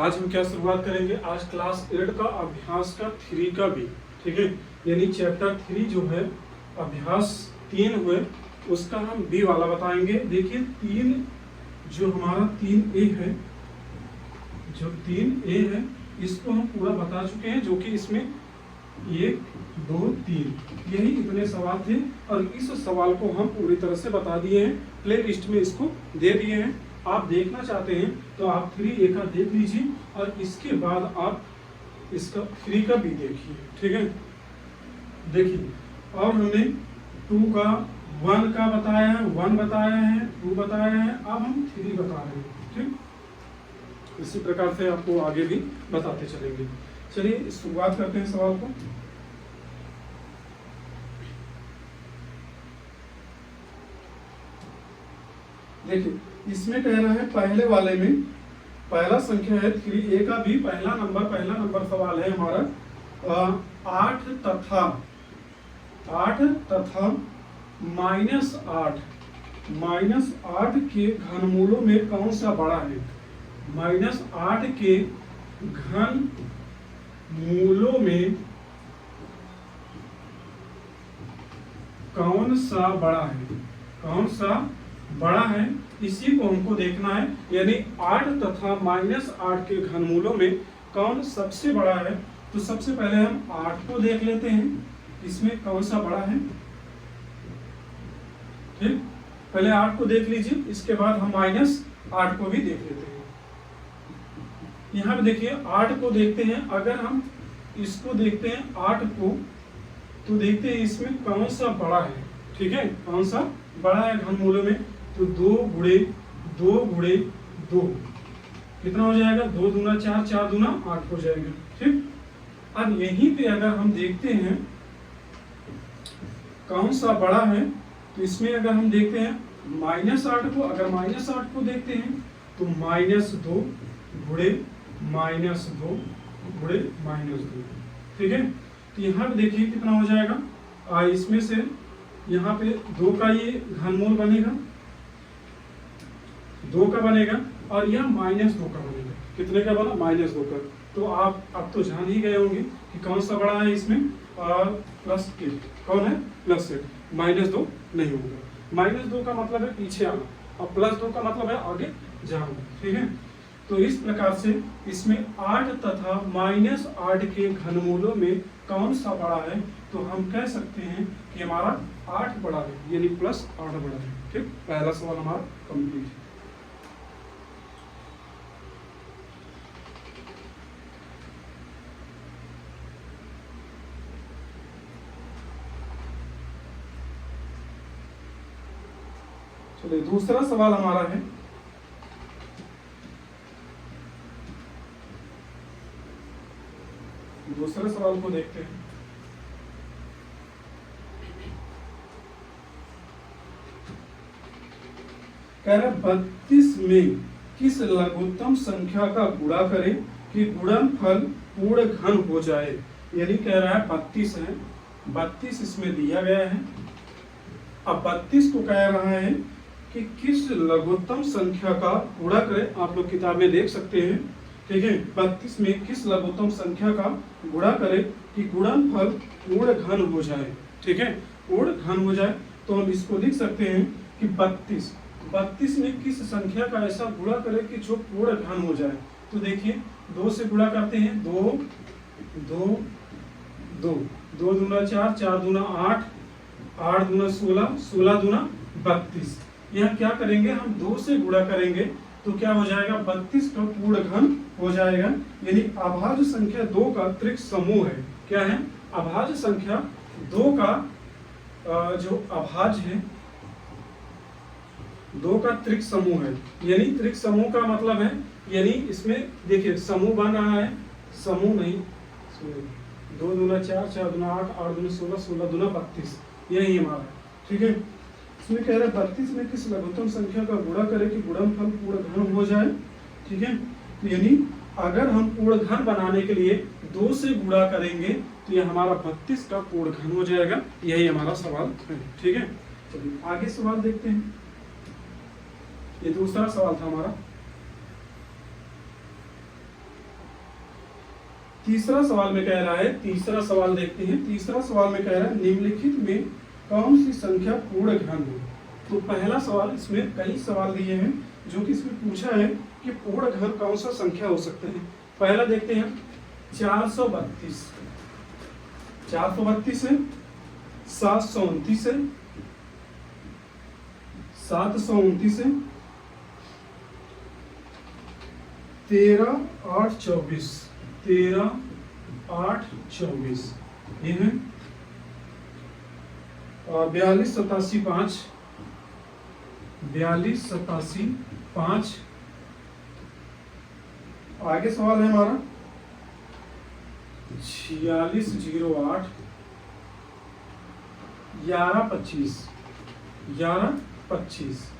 आज हम क्या शुरुआत करेंगे, आज क्लास 8 का अभ्यास का 3 का बी, ठीक है, यानी चैप्टर 3 जो है अभ्यास 3 हुए उसका हम बी वाला बताएंगे। देखिए 3 जो हमारा 3A है, जो 3A है इसको हम पूरा बता चुके हैं, जो कि इसमें 1 2 3 यही इतने सवाल थे और इस सवाल को हम पूरी तरह से बता दिए हैं, प्ले लिस्ट में इसको दे दिए हैं। आप देखना चाहते हैं तो आप 3A का देख लीजिए और इसके बाद आप इसका 3 का भी देखिए, ठीक है। देखिए और हमने 2 का 1 का बताया है, 1 बताया है, 2 बताया है, अब हम 3 बता रहे हैं, ठीक। इसी प्रकार से आपको आगे भी बताते चलेंगे। चलिए शुरुआत करते हैं सवाल को। देखिए इसमें कह रहा है पहले वाले में पहला संख्या है 3A का भी पहला नंबर सवाल है हमारा 8 तथा -8 के घनमूलों में कौन सा बड़ा है। -8 के घन मूलों में कौन सा बड़ा है, कौन सा बड़ा है, इसी को हमको देखना है। यानी 8 तथा -8 के घनमूलों में कौन सबसे बड़ा है। तो सबसे पहले हम 8 को देख लेते हैं, इसमें कौन सा बड़ा है, ठीक। पहले 8 को देख लीजिए, इसके बाद हम -8 को भी देख लेते हैं। यहाँ पे देखिए 8 को देखते हैं, अगर हम इसको देखते हैं 8 को, तो देखते हैं इसमें कौन सा बड़ा है, ठीक है, कौन सा बड़ा है घनमूलों में। तो 2 गुणे 2 कितना हो जाएगा, 2 दूना 4, 4 दूना 8 हो जाएगा, ठीक। अब यहीं पे अगर हम देखते हैं कौन सा बड़ा है, तो इसमें अगर हम देखते हैं -8 को, अगर -8 को देखते हैं तो -2 गुणे -2 गुणे -2, ठीक है। तो यहाँ पे देखिए कितना हो जाएगा, इसमें से यहाँ पे 2 का ये घनमूल बनेगा, 2 का बनेगा और यह -2 का बनेगा। कितने का बना, -2 का। तो आप अब तो जान ही गए होंगे कि कौन सा बड़ा है इसमें, +8 कौन है, +8, -2 नहीं होगा। -2 का मतलब है पीछे आना और +2 का मतलब है आगे जाना, ठीक है। तो इस प्रकार से इसमें 8 तथा -8 के घनमूलों में कौन सा बड़ा है, तो हम कह सकते हैं कि हमारा 8 बड़ा है, यानी +8 बड़ा है, ठीक। पहला सवाल हमारा कंप्लीट है। चलिए दूसरा सवाल हमारा है, दूसरे सवाल को देखते हैं। कह रहा 32 में किस लघुत्तम संख्या का गुणा करें कि गुणनफल पूर्ण घन हो जाए। यानी कह रहा है 32 है, 32 इसमें दिया गया है। अब 32 को कह रहा है कि किस लघुत्तम संख्या का गुणा करें। आप लोग किताब में देख सकते हैं, ठीक है। 32 में किस लघुत्तम संख्या का गुणा करें कि गुणनफल पूर्ण घन हो जाए, ठीक है, पूर्ण घन हो जाए। तो हम इसको लिख सकते हैं कि 32 में किस संख्या का ऐसा गुणा करें कि जो पूर्ण घन हो जाए। तो देखिए 2 से गुणा करते हैं, 2 2 2 2 दूना 4, 4 दूना 8, 8 दूना 16, 16 दूना 32। यहाँ क्या करेंगे, हम 2 से गुणा करेंगे तो क्या हो जाएगा, 32 का पूर्ण घन हो जाएगा। यानी अभाज्य संख्या 2 का त्रिक समूह है। क्या है, अभाज्य संख्या 2 का जो अभाज्य है 2 का त्रिक समूह है। यानी त्रिक समूह का मतलब है, यानी इसमें देखिए समूह बन रहा है, समूह नहीं, 2 दूना 4, 4 दूना 8, 8 दूना 16, 16 दूना 32, यही हमारा, ठीक है। इसमें कह रहा है 32 में किस लघुत्तम संख्या का गुणा करें कि गुणनफल पूर्ण घन हो जाए, ठीक है। तो यानी अगर हम पूर्ण घन बनाने के लिए 2 से गुणा करेंगे तो ये हमारा 32 का पूर्ण घन हो जाएगा। यही हमारा सवाल है, ठीक है। चलिए आगे सवाल देखते हैं। ये दूसरा सवाल था हमारा। तीसरा सवाल में कह रहा है, तीसरा सवाल देखते हैं। तीसरा सवाल में कह रहा है निम्नलिखित में कौन सी संख्या पूर्ण घन है। तो पहला सवाल, इसमें कई सवाल दिए हैं जो कि इसमें पूछा है कि पूर्ण घन कौन सा संख्या हो सकते हैं। पहला देखते हैं 432, 432 है, 729 है, 729 है, 13/8/24, 13/8/24 ये है, और 42/87/5, 42/87/5। आगे सवाल है हमारा 46/08, 11/25, 11/25।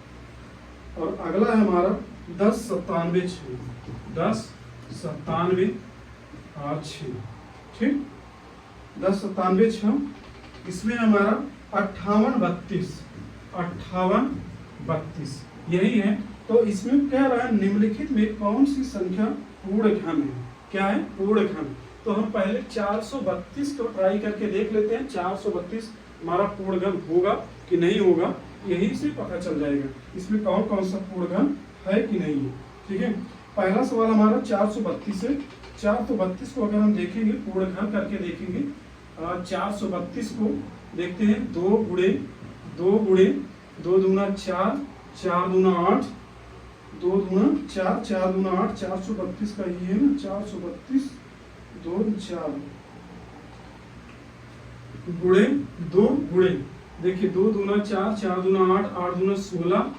और अगला है हमारा 10/97/6, 10/97/6, ठीक, 10/97/6। इसमें हमारा 58/32, 58/32 यही है। तो इसमें कह रहा है निम्नलिखित में कौन सी संख्या पूर्ण घन है। क्या है? पूर्ण घन। तो हम पहले 432 को ट्राई करके देख लेते हैं, 432 हमारा पूर्ण घन होगा कि नहीं होगा, यही से पता चल जाएगा इसमें कौन कौन सा पूर्ण घन है कि नहीं है। ठीक है, पहला सवाल हमारा 432 है। 432 को अगर हम देखेंगे, पूर्ण घन करके देखेंगे, 432 को देखते हैं, 2 गुणे 2 दूना 4, 4 दूना 8, 2 दूना 4, 4 दूना 8, 432 का ये है ना, 432 2 4 गुणे 2 गुणे, देखिए 2 दूना 4, 4 दूना 8, 8 दूना 16,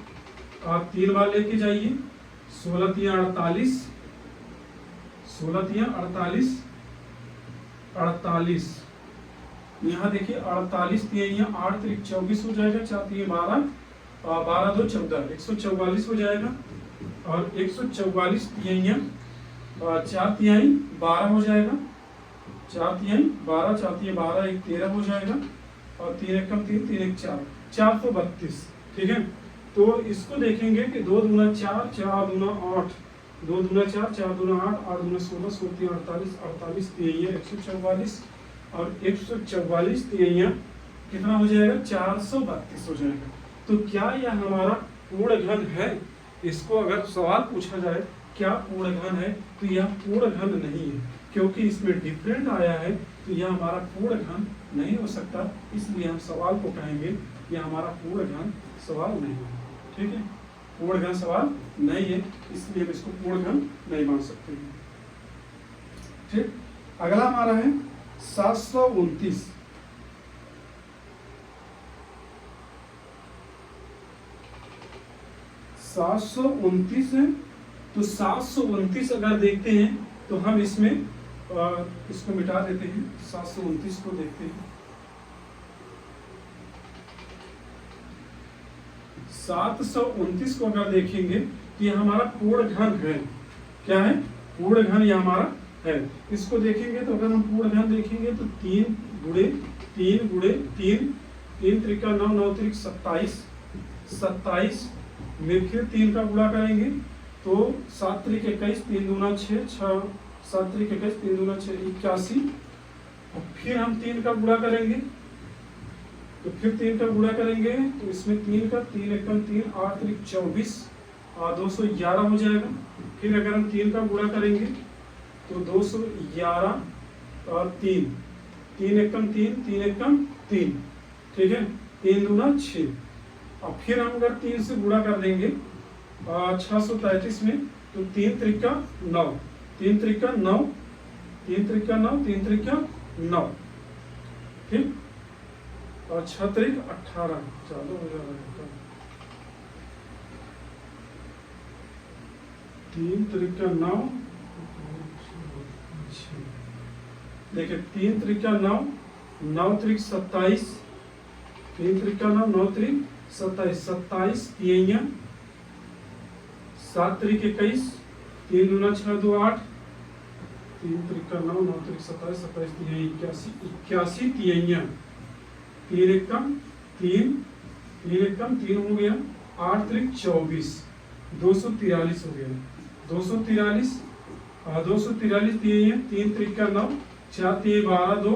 आप 3 बार लेके जाइए, 16 तिया 48, 16 तिया 48, 48। यहाँ देखिए 48 तिया, यहाँ 8 त्रिक 24 हो जाएगा, 4 तिया 12, 12 2 14, 144 हो जाएगा। और 144 तिहाई, 4 तिहाई 12 हो जाएगा, 4 तिहाई 12, 4 तिहाई 12, 1 13 हो जाएगा, और 3 एकम 3, 3 1 4, 432। ठीक है, तो इसको देखेंगे कि 2 दूना 4, 4 दूना 8, 2 दूना 4, 4 दूना 8, 8 दूना 16, 16 तिया 48, 48 तिहाई 144, और 144 तिहाई कितना हो जाएगा? 432 हो जाएगा। तो क्या यह हमारा पूर्ण घन है? इसको अगर सवाल पूछा जाए क्या पूर्ण घन है, तो यह पूर्ण घन नहीं है, क्योंकि इसमें डिफरेंट आया है, तो यह हमारा पूर्ण घन नहीं हो सकता। इसलिए हम सवाल को कहेंगे यह हमारा पूर्ण घन सवाल नहीं है। ठीक है, पूर्ण घन सवाल नहीं है, इसलिए हम इसको पूर्ण घन नहीं मान सकते। ठीक, अगला हमारा है 729। 729 है। तो 729 अगर देखते हैं तो हम इसमें इसको मिटा देते हैं, 729 को देखते हैं। 729 को अगर देखेंगे तो यह हमारा पूर्ण घन है। क्या है? पूर्ण घन यह हमारा है। इसको देखेंगे तो अगर हम पूर्ण घन देखेंगे तो 3 गुणे 3 गुणे 3, 3 त्रिका 9, 9 त्रिक 27, 27 में फिर 3 का गुणा करेंगे तो 7 त्रिक 21, 3 दूना 6, 7 त्रिक 21, 3 दूना 6, 81। और फिर हम 3 का गुणा करेंगे तो फिर 3 का गुणा करेंगे तो इसमें 3 का 3 एकम 3, 8 त्रिक 24, और 211 हो जाएगा। फिर अगर हम 3 का गुणा करेंगे तो 211 और 3, 3 एकम 3, 3 एकम 3, ठीक है, 3 दूना 6। और फिर हम अगर 3 से गुणा कर देंगे 633 में तो 3 त्रिका 9, 3 त्रिका 9, 3 त्रिका 9, 3 त्रिका 9, ठीक, और 6 त्रिक 18, चलो हो जाएगा 3 त्रिका 9, देखिए 3 त्रिका 9, 9 त्रिक 27, 3 त्रिका 9, 9 त्रिक 27, 27 तिहाइयाँ, 7 त्रिक 21, 3 दूना 6 2 8, 3 त्रिका 9, 9 त्रिक 27, 27 तिहाई 81, 81 तिहाइयाँ, 3 एकम 3, 3 एकम 3 हो गया, 8 त्रिक 24, 243 हो गया, 243 243 दिए हैं, 3 त्रिका 9, 4 3 12 2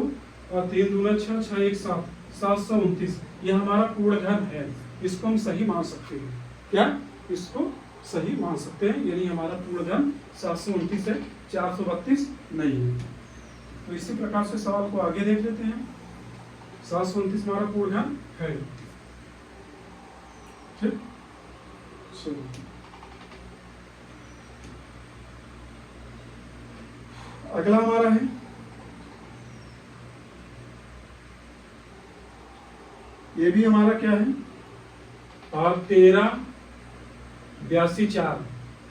और 3 दूना 6, 6 1 7, 729। ये हमारा पूर्ण घन है, इसको हम सही मान सकते हैं। क्या इसको सही मान सकते हैं, यानी हमारा पूर्ण घन 729 है, 432 नहीं है। तो इसी प्रकार से सवाल को आगे देख लेते हैं। 729 हमारा पूर्ण घन है। ठीक, चलो अगला हमारा है ये भी हमारा क्या है, और 13 82 4,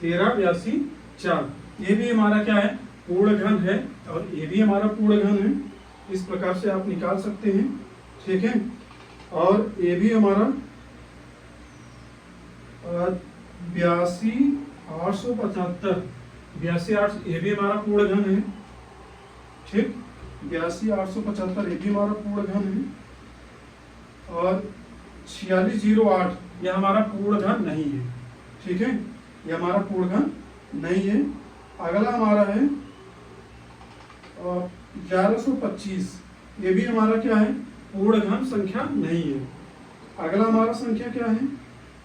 13 82 4, ये भी हमारा क्या है, पूर्ण घन है, और ये भी हमारा पूर्ण घन है। इस प्रकार से आप निकाल सकते हैं। ठीक है, और ये भी हमारा 82 875, 82 8, ये भी हमारा पूर्ण घन है। ठीक, 82 875 ये भी हमारा पूर्ण घन है, और 4608 ये हमारा पूर्ण घन नहीं है। ठीक है, ये हमारा पूर्ण घन नहीं है। अगला हमारा है 1125, ये भी हमारा क्या है, पूर्ण घन संख्या नहीं है। अगला हमारा संख्या क्या है,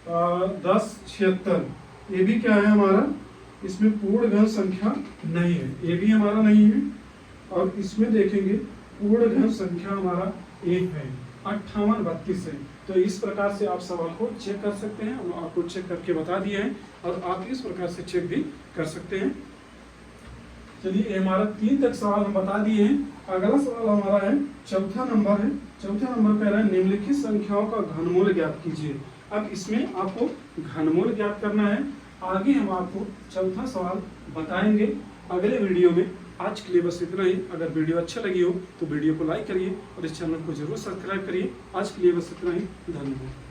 1076, ये भी क्या है हमारा, इसमें पूर्ण घन संख्या नहीं है, ये भी हमारा नहीं है। और इसमें देखेंगे पूर्ण घन संख्या हमारा 1 है, 58 32 है। तो इस प्रकार से आप सवाल को चेक कर सकते हैं, और आपको चेक करके बता दिए हैं, और आप इस प्रकार से चेक भी कर सकते हैं। चलिए, हमारा 3 तक सवाल हम बता दिए हैं। अगला सवाल हमारा है चौथा नंबर है। चौथा नंबर कह रहा है निम्नलिखित संख्याओं का घनमूल ज्ञात कीजिए। अब इसमें आपको घनमूल ज्ञात करना है। आगे हम आपको चौथा सवाल बताएंगे अगले वीडियो में। आज के लिए बस इतना ही। अगर वीडियो अच्छा लगी हो तो वीडियो को लाइक करिए और इस चैनल को जरूर सब्सक्राइब करिए। आज के लिए बस इतना ही, धन्यवाद।